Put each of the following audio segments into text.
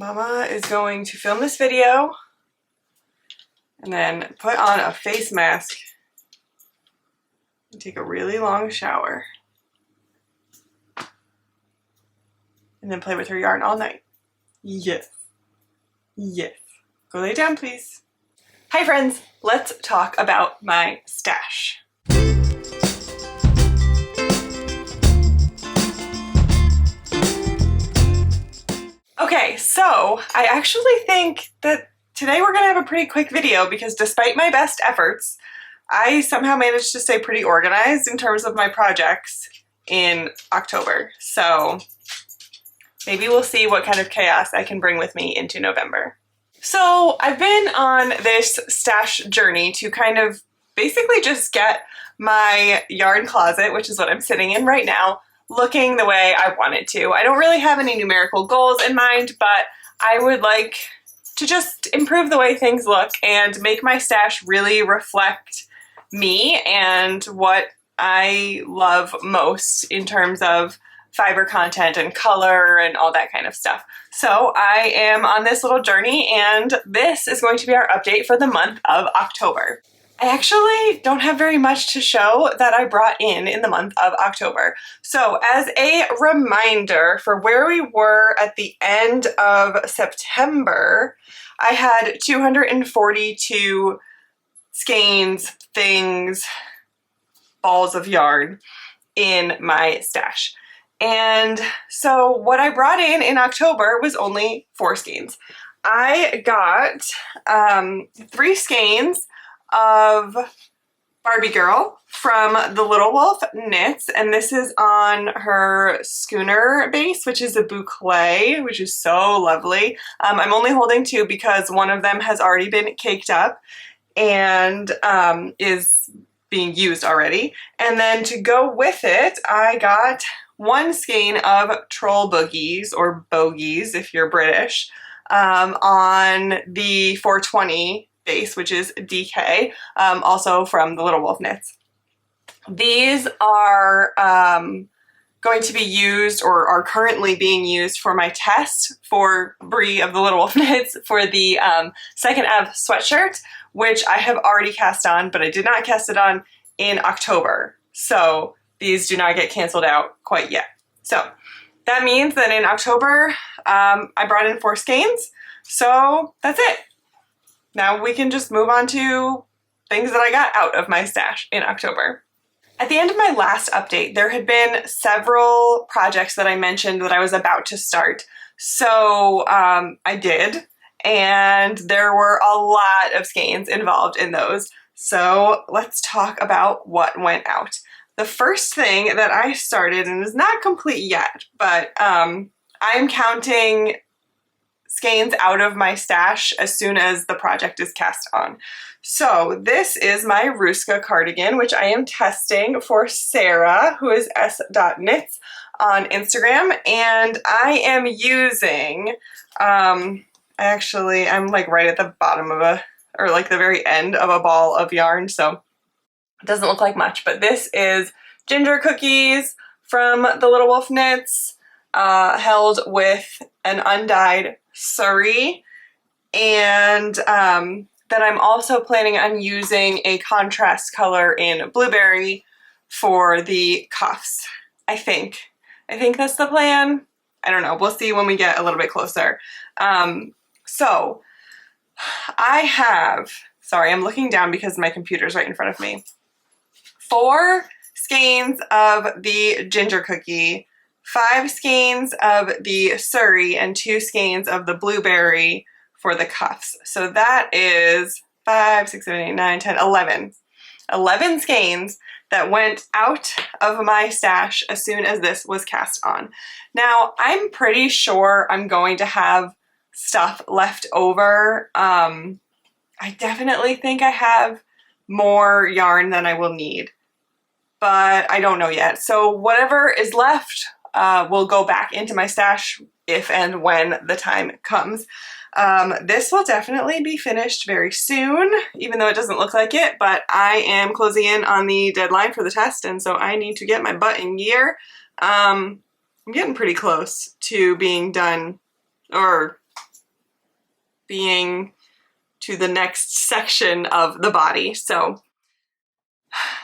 Mama is going to film this video and then put on a face mask and take a really long shower. And then play with her yarn all night. Yes. Yes. Go lay down, please. Hi friends, let's talk about my stash. Okay, so I actually think that today we're gonna have a pretty quick video because despite my best efforts, I somehow managed to stay pretty organized in terms of my projects in October. So maybe we'll see what kind of chaos I can bring with me into November. So I've been on this stash journey to kind of basically just get my yarn closet, which is what I'm sitting in right now, looking the way I want it to. I don't really have any numerical goals in mind, but I would like to just improve the way things look and make my stash really reflect me and what I love most in terms of fiber content and color and all that kind of stuff. So I am on this little journey and this is going to be our update for the month of October. I actually don't have very much to show that I brought in the month of October. So as a reminder for where we were at the end of September, I had 242 skeins, things, balls of yarn in my stash. And so what I brought in October was only 4 skeins. I got 3 skeins of Barbie Girl from the Little Wolf Knits, and this is on her Schooner base, which is a boucle, which is so lovely. I'm only holding 2 because one of them has already been caked up and is being used already. And then to go with it, I got 1 skein of Troll Boogies, or Bogies if you're British, on the 420 base, which is DK, also from the Little Wolf Knits. These are going to be used, or are currently being used, for my test for Brie of the Little Wolf Knits for the Second Eve sweatshirt, which I have already cast on, but I did not cast it on in October. So these do not get canceled out quite yet. So that means that in October, I brought in 4 skeins. So that's it. Now we can just move on to things that I got out of my stash in October. At the end of my last update, there had been several projects that I mentioned that I was about to start. So I did, and there were a lot of skeins involved in those. So let's talk about what went out. The first thing that I started, and is not complete yet, but I'm counting skeins out of my stash as soon as the project is cast on. So this is my Ruska cardigan, which I am testing for Sarah, who is s.knits on Instagram, and I am using, I'm like right at the bottom of or like the very end of a ball of yarn, so it doesn't look like much, but this is Ginger Cookies from the Little Wolf Knits, held with an undyed Surrey, and then I'm also planning on using a contrast color in Blueberry for the cuffs, I think. I think that's the plan. I don't know. We'll see when we get a little bit closer. So I have, sorry, I'm looking down because my computer's right in front of me. 4 skeins of the Ginger Cookie, 5 skeins of the Surrey, and 2 skeins of the Blueberry for the cuffs. So that is 5, 6, 7, 8, 9, 10, 11. 11 skeins that went out of my stash as soon as this was cast on. Now, I'm pretty sure I'm going to have stuff left over. I definitely think I have more yarn than I will need, but I don't know yet. So whatever is left will go back into my stash if and when the time comes. This will definitely be finished very soon, even though it doesn't look like it, but I am closing in on the deadline for the test, and so I need to get my butt in gear. I'm getting pretty close to being done, or being to the next section of the body. So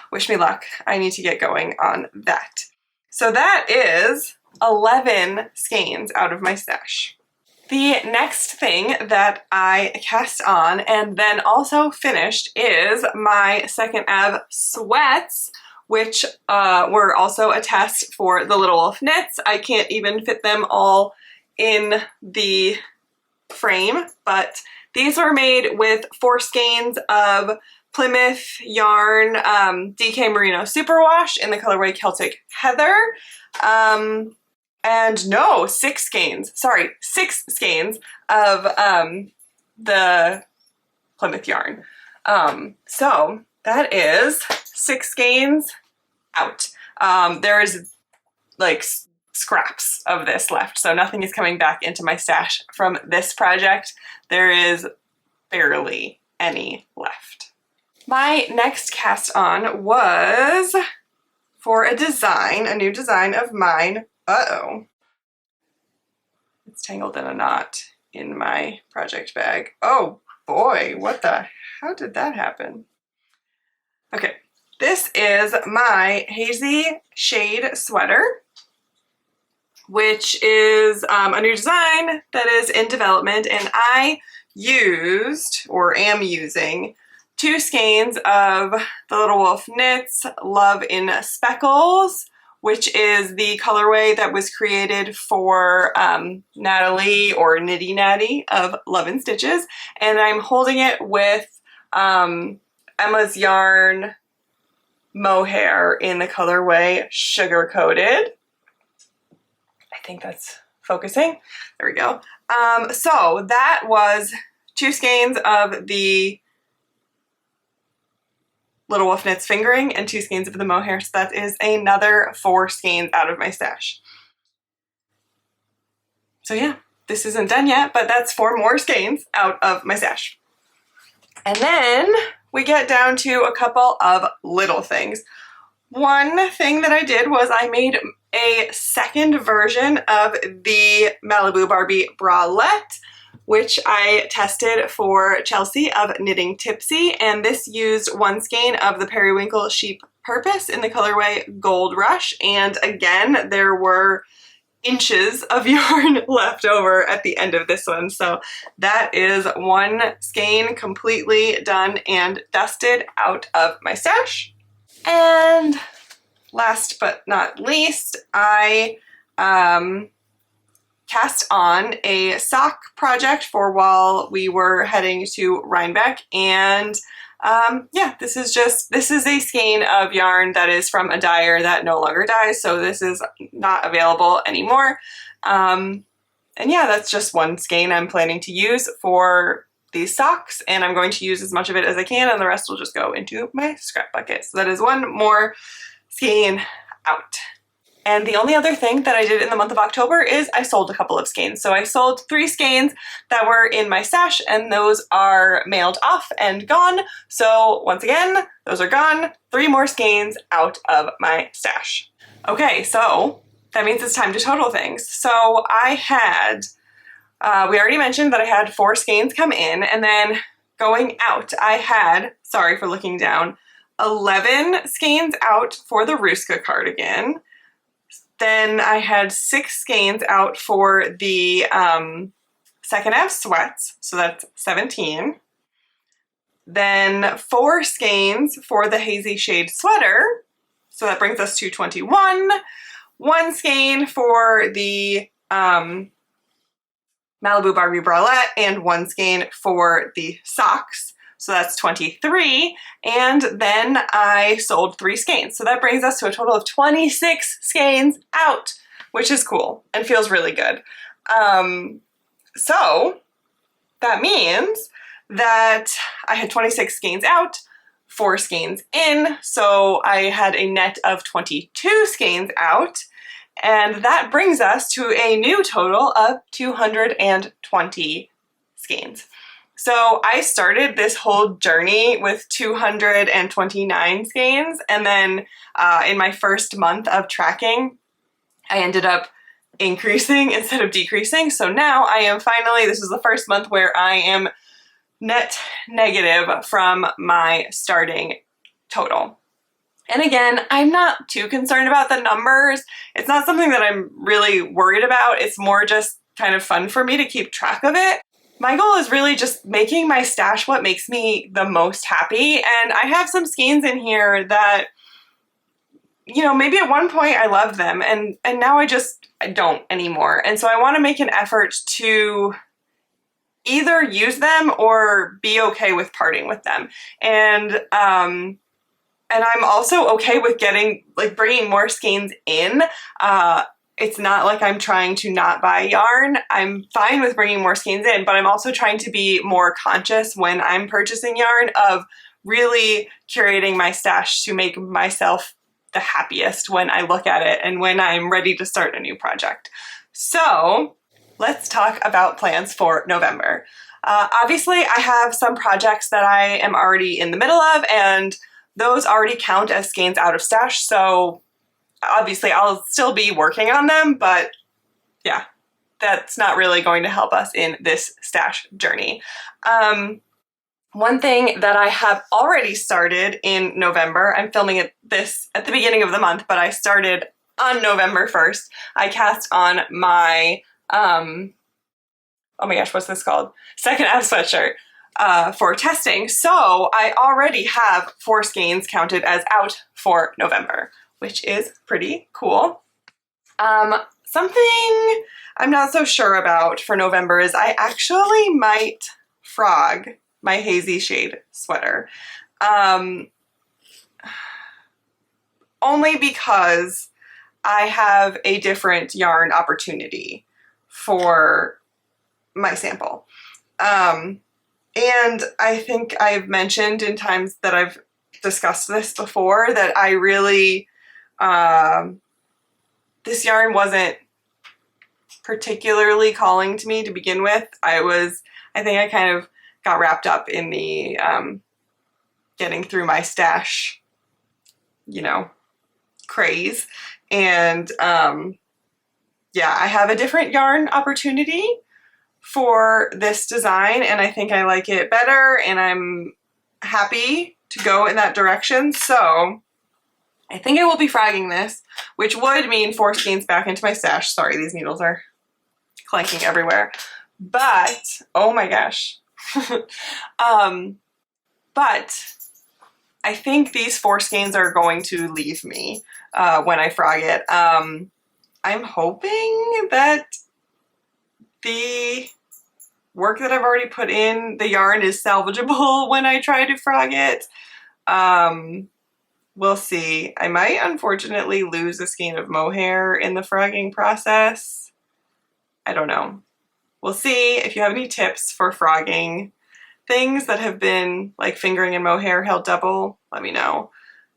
wish me luck. I need to get going on that. So that is 11 skeins out of my stash. The next thing that I cast on and then also finished is my Second Eve sweats, which were also a test for the Little Wolf knits. I can't even fit them all in the frame, but these were made with 4 skeins of Plymouth yarn DK Merino Superwash in the colorway Celtic Heather. And no, 6 skeins of the Plymouth yarn. So that is 6 skeins out. There's like scraps of this left, so nothing is coming back into my stash from this project. There is barely any left. My next cast on was for a new design of mine. Uh-oh. It's tangled in a knot in my project bag. Oh boy, how did that happen? Okay, this is my Hazy Shade sweater, which is a new design that is in development, and I used, or am using, 2 skeins of the Little Wolf Knits Love in Speckles, which is the colorway that was created for Natalie or Nitty Natty of Love and Stitches, and I'm holding it with Emma's Yarn Mohair in the colorway Sugar Coated. I think that's focusing. There we go. So that was 2 skeins of the Little Wolf Knits fingering and 2 skeins of the mohair, so that is another 4 skeins out of my stash. So yeah, this isn't done yet, but that's 4 more skeins out of my stash. And then we get down to a couple of little things. One thing that I did was I made a second version of the Malibu Barbie bralette, which I tested for Chelsea of Knitting Tipsy, and this used 1 skein of the Periwinkle Sheep Purpose in the colorway Gold Rush, and again there were inches of yarn left over at the end of this one, so that is 1 skein completely done and dusted out of my stash. And last but not least, I cast on a sock project for while we were heading to Rhinebeck, and yeah, this is a skein of yarn that is from a dyer that no longer dyes, so this is not available anymore. And yeah, that's just 1 skein I'm planning to use for these socks, and I'm going to use as much of it as I can, and the rest will just go into my scrap bucket. So that is 1 more skein out. And the only other thing that I did in the month of October is I sold a couple of skeins. So I sold 3 skeins that were in my stash, and those are mailed off and gone. So once again, those are gone. 3 more skeins out of my stash. Okay, so that means it's time to total things. So I had, we already mentioned that I had 4 skeins come in, and then going out, I had, sorry for looking down, 11 skeins out for the Ruska cardigan. Then I had 6 skeins out for the Second Eve sweats, so that's 17. Then 4 skeins for the Hazy Shade sweater, so that brings us to 21. 1 skein for the Malibu Barbie bralette, and 1 skein for the socks. So that's 23, and then I sold 3 skeins. So that brings us to a total of 26 skeins out, which is cool and feels really good. So that means that I had 26 skeins out, 4 skeins in, so I had a net of 22 skeins out, and that brings us to a new total of 220 skeins. So I started this whole journey with 229 skeins, and then in my first month of tracking, I ended up increasing instead of decreasing. So now I am finally, this is the first month where I am net negative from my starting total. And again, I'm not too concerned about the numbers. It's not something that I'm really worried about. It's more just kind of fun for me to keep track of it. My goal is really just making my stash what makes me the most happy. And I have some skeins in here that, you know, maybe at one point I loved them and now I don't anymore. And so I want to make an effort to either use them or be okay with parting with them. And I'm also okay with bringing more skeins in. It's not like I'm trying to not buy yarn. I'm fine with bringing more skeins in, but I'm also trying to be more conscious when I'm purchasing yarn of really curating my stash to make myself the happiest when I look at it and when I'm ready to start a new project. So let's talk about plans for November. Obviously, I have some projects that I am already in the middle of, and those already count as skeins out of stash, so obviously I'll still be working on them, but yeah, that's not really going to help us in this stash journey. One thing that I have already started in November, I'm filming this at the beginning of the month, but I started on November 1st. I cast on my, oh my gosh, what's this called? Second Ave sweatshirt. For testing, so I already have 4 skeins counted as out for November, which is pretty cool. Something I'm not so sure about for November is I actually might frog my hazy shade sweater. Only because I have a different yarn opportunity for my sample. And I think I've mentioned in times that I've discussed this before that I really, this yarn wasn't particularly calling to me to begin with. I think I kind of got wrapped up in the getting through my stash, you know, craze. And yeah, I have a different yarn opportunity for this design, and I think I like it better, and I'm happy to go in that direction. So I think I will be frogging this, which would mean 4 skeins back into my stash. Sorry, these needles are clanking everywhere. But, oh my gosh. But I think these 4 skeins are going to leave me when I frog it. I'm hoping that the work that I've already put in the yarn is salvageable when I try to frog it. We'll see. I might unfortunately lose a skein of mohair in the frogging process. I don't know. We'll see. If you have any tips for frogging things that have been like fingering and mohair held double, let me know.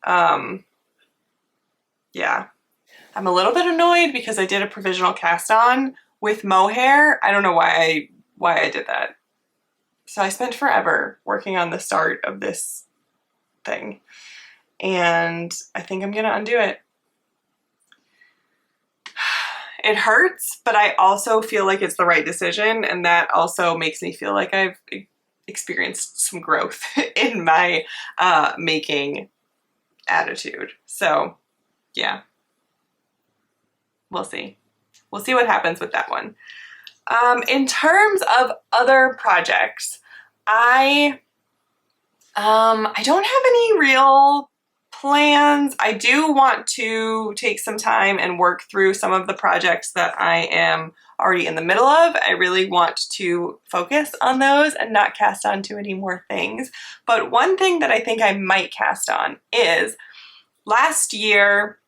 Yeah. I'm a little bit annoyed because I did a provisional cast on with mohair. I don't know why I did that. So I spent forever working on the start of this thing, and I think I'm gonna undo it. It hurts, but I also feel like it's the right decision, and that also makes me feel like I've experienced some growth in my making attitude. So yeah, we'll see. We'll see what happens with that one. In terms of other projects, I don't have any real plans. I do want to take some time and work through some of the projects that I am already in the middle of. I really want to focus on those and not cast on too many more things. But one thing that I think I might cast on is last year,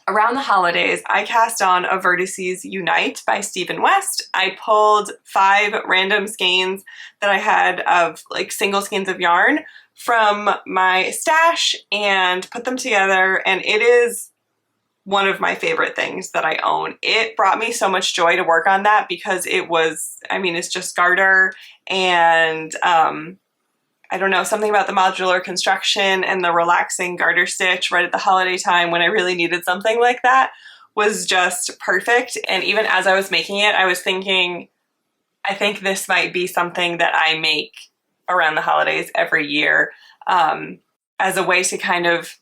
around the holidays, I cast on a Vertices Unite by Stephen West. I pulled 5 random skeins that I had of like single skeins of yarn from my stash and put them together, and it is one of my favorite things that I own. It brought me so much joy to work on that because it was, I mean, it's just garter and I don't know, something about the modular construction and the relaxing garter stitch right at the holiday time when I really needed something like that was just perfect. And even as I was making it, I was thinking, I think this might be something that I make around the holidays every year, as a way to kind of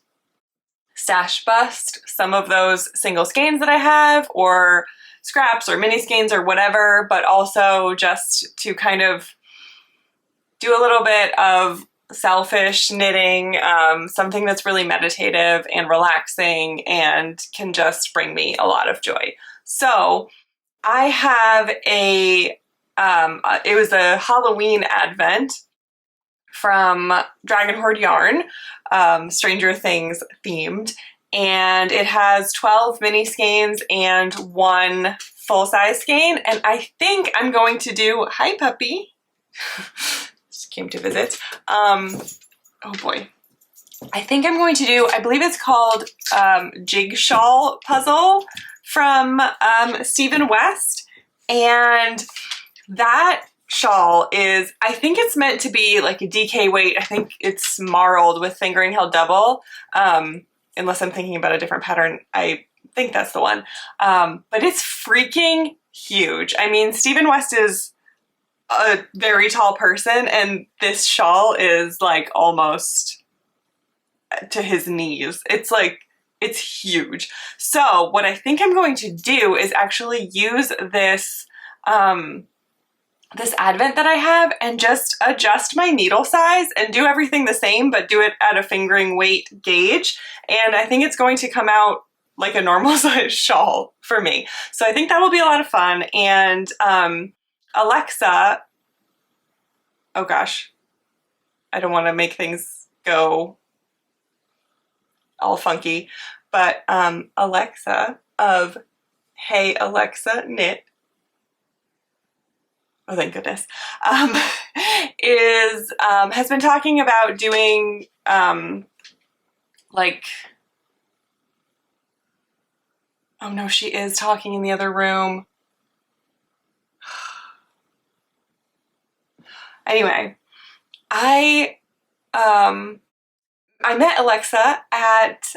stash bust some of those single skeins that I have, or scraps or mini skeins or whatever, but also just to kind of do a little bit of selfish knitting, something that's really meditative and relaxing and can just bring me a lot of joy. So I have it was a Halloween advent from Dragon Horde Yarn, Stranger Things themed, and it has 12 mini skeins and 1 full-size skein, and I think I'm going to do, hi puppy, just came to visit, oh boy, I think I'm going to do, I believe it's called Jigsaw Puzzle from Stephen West, and that shawl is, I think it's meant to be like a DK weight. I think it's marled with fingering held double, unless I'm thinking about a different pattern. I think that's the one, but it's freaking huge. I mean, Stephen West is a very tall person, and this shawl is like almost to his knees. It's like, it's huge. So what I think I'm going to do is actually use this this advent that I have and just adjust my needle size and do everything the same, but do it at a fingering weight gauge. And I think it's going to come out like a normal size shawl for me. So I think that will be a lot of fun. And Alexa, oh gosh, I don't want to make things go all funky, but Alexa of Hey Alexa Knit, oh thank goodness, has been talking about doing like, oh no, she is talking in the other room. Anyway, I met Alexa at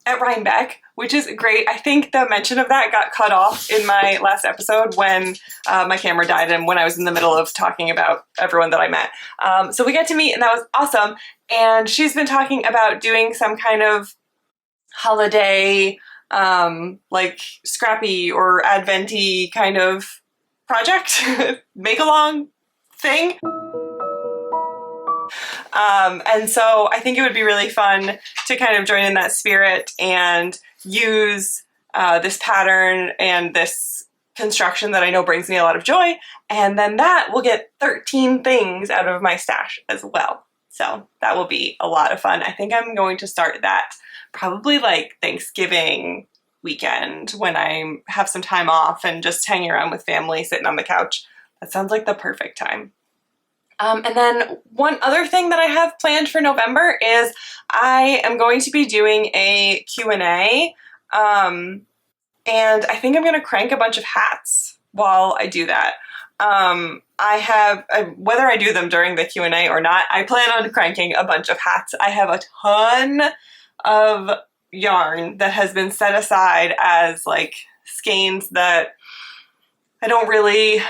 Rhinebeck, which is great. I think the mention of that got cut off in my last episode when my camera died and when I was in the middle of talking about everyone that I met. So we got to meet and that was awesome. And she's been talking about doing some kind of holiday, like scrappy or adventy kind of project, make-along thing. And so I think it would be really fun to kind of join in that spirit and use this pattern and this construction that I know brings me a lot of joy, and then that will get 13 things out of my stash as well. So that will be a lot of fun. I think I'm going to start that probably like Thanksgiving weekend when I have some time off and just hanging around with family, sitting on the couch. That sounds like the perfect time. And then one other thing that I have planned for November is I am going to be doing a Q&A, and I think I'm going to crank a bunch of hats while I do that. Whether I do them during the Q&A or not, I plan on cranking a bunch of hats. I have a ton of yarn that has been set aside as like skeins that I don't really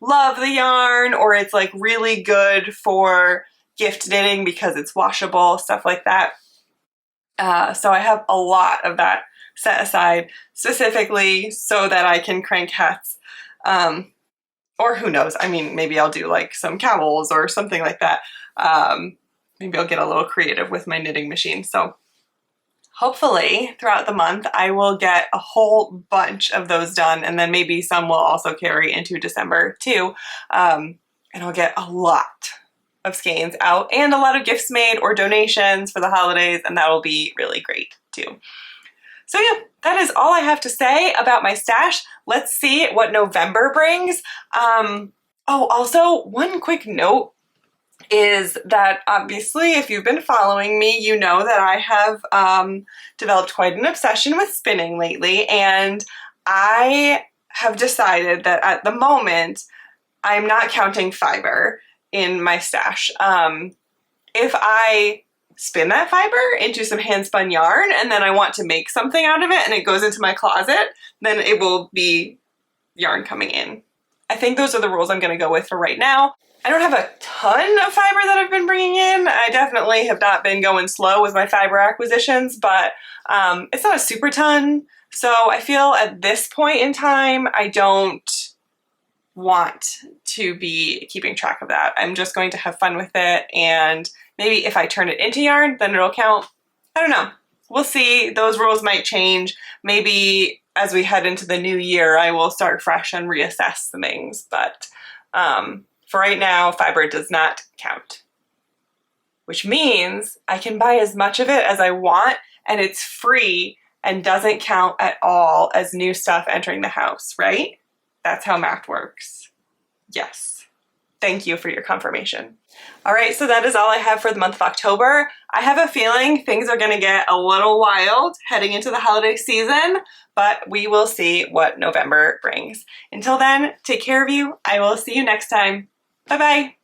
love the yarn, or it's like really good for gift knitting because it's washable, stuff like that. So I have a lot of that set aside specifically so that I can crank hats. Or who knows, I mean, maybe I'll do like some cowls or something like that. Maybe I'll get a little creative with my knitting machine. So hopefully throughout the month I will get a whole bunch of those done, and then maybe some will also carry into December too. And I'll get a lot of skeins out and a lot of gifts made or donations for the holidays, and that will be really great too. So yeah, that is all I have to say about my stash. Let's see what November brings. Oh, also one quick note is that obviously if you've been following me, you know that I have developed quite an obsession with spinning lately, and I have decided that at the moment I'm not counting fiber in my stash. If I spin that fiber into some hand spun yarn and then I want to make something out of it and it goes into my closet, then it will be yarn coming in. I think those are the rules I'm going to go with for right now. I don't have a ton of fiber that I've been bringing in. I definitely have not been going slow with my fiber acquisitions, but it's not a super ton. So I feel at this point in time, I don't want to be keeping track of that. I'm just going to have fun with it, and maybe if I turn it into yarn, then it'll count. I don't know. We'll see. Those rules might change. Maybe as we head into the new year, I will start fresh and reassess the things, but for right now, fiber does not count, which means I can buy as much of it as I want and it's free and doesn't count at all as new stuff entering the house, right? That's how math works. Yes. Thank you for your confirmation. All right, so that is all I have for the month of October. I have a feeling things are going to get a little wild heading into the holiday season, but we will see what November brings. Until then, take care of you. I will see you next time. Bye-bye.